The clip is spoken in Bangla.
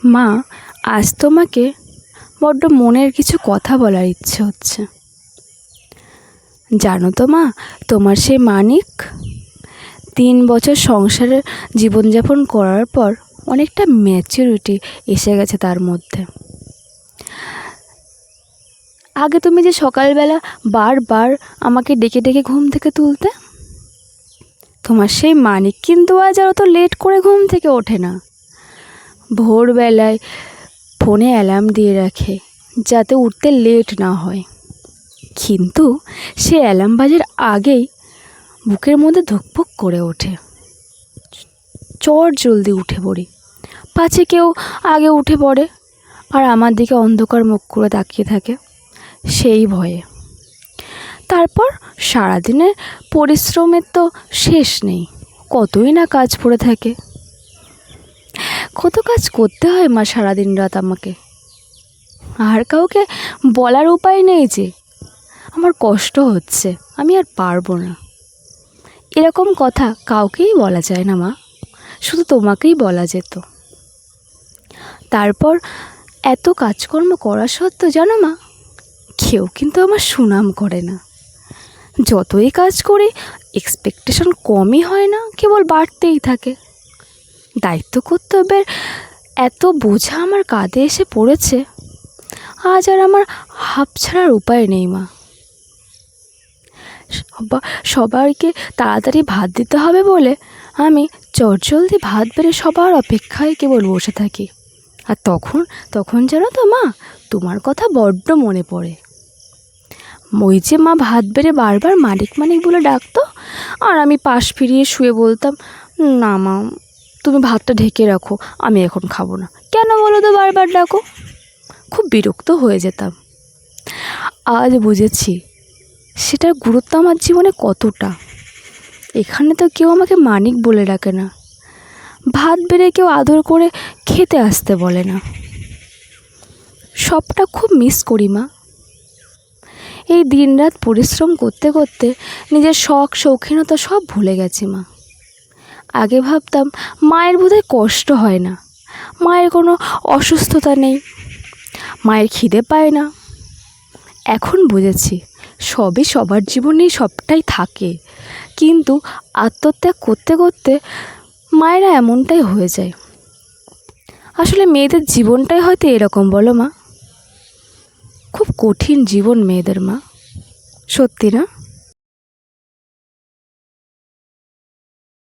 মা, আজ তোমাকে বড্ড মনের কিছু কথা বলার ইচ্ছে হচ্ছে। জানো তো মা, তোমার সেই মানিক 3 বছর সংসারে জীবনযাপন করার পর অনেকটা ম্যাচুরিটি এসে গেছে তার মধ্যে। আগে তুমি যে সকালবেলা বারবার আমাকে ডেকে ডেকে ঘুম থেকে তুলতে, তোমার সেই মানিক কিন্তু আজ আর অত লেট করে ঘুম থেকে ওঠে না। ভোরবেলায় ফোনে অ্যালার্ম দিয়ে রাখে যাতে উঠতে লেট না হয়, কিন্তু সে অ্যালার্ম বাজার আগেই বুকের মধ্যে ধুকপুক করে ওঠে। চট জলদি উঠে পড়ি, পাছে কেউ আগে উঠে পড়ে আর আমার দিকে অন্ধকার মুখ করে তাকিয়ে থাকে সেই ভয়ে। তারপর সারাদিনের পরিশ্রমের তো শেষ নেই, কতই না কাজ পড়ে থাকে। কত কাজ করতে হয় মা সারাদিন রাত আমাকে, আর কাউকে বলার উপায় নেই যে আমার কষ্ট হচ্ছে, আমি আর পারবো না। এরকম কথা কাউকেই বলা যায় না মা, শুধু তোমাকেই বলা যেত। তারপর এত কাজকর্ম করা সত্ত্বেও জানো মা, কেউ কিন্তু আমার সুনাম করে না। যতই কাজ করি এক্সপেকটেশন কমই হয় না, কেবল বাড়তেই থাকে। দায়িত্ব কর্তব্যের এত বোঝা আমার কাঁধে এসে পড়েছে, আজ আর আমার হাঁপ ছাড়ার উপায় নেই মা। সবাইকে তাড়াতাড়ি ভাত দিতে হবে বলে আমি চটজলদি ভাত বেড়ে সবার অপেক্ষায় কেবল বসে থাকি। আর তখন জানো তো মা, তোমার কথা বড্ড মনে পড়ে। ওই যে মা ভাত বেড়ে বারবার মানিক মানিক বলে ডাকতো, আর আমি পাশ ফিরিয়ে শুয়ে বলতাম, না মা, তুমি ভাতটা ঢেকে রাখো, আমি এখন খাবো না। কেন বলো তো বারবার ডাকো? খুব বিরক্ত হয়ে যেতাম। আজ বুঝেছি সেটার গুরুত্ব আমার জীবনে কতটা। এখানে তো কেউ আমাকে মানিক বলে ডাকে না, ভাত বেড়ে কেউ আদর করে খেতে আসতে বলে না। সবটা খুব মিস করি মা। এই দিনরাত পরিশ্রম করতে করতে নিজের শখ শৌখিনতা সব ভুলে গেছি মা। আগে ভাবতাম মায়ের বোধহয় কষ্ট হয় না, মায়ের কোনো অসুস্থতা নেই, মায়ের খিদে পায় না। এখন বুঝেছি সবই সবার জীবনেই সবটাই থাকে, কিন্তু আত্মত্যাগ করতে করতে মায়েরা এমনটাই হয়ে যায়। আসলে মেয়েদের জীবনটাই হয়তো এরকম, বলো মা? খুব কঠিন জীবন মেয়েদের মা, সত্যি না?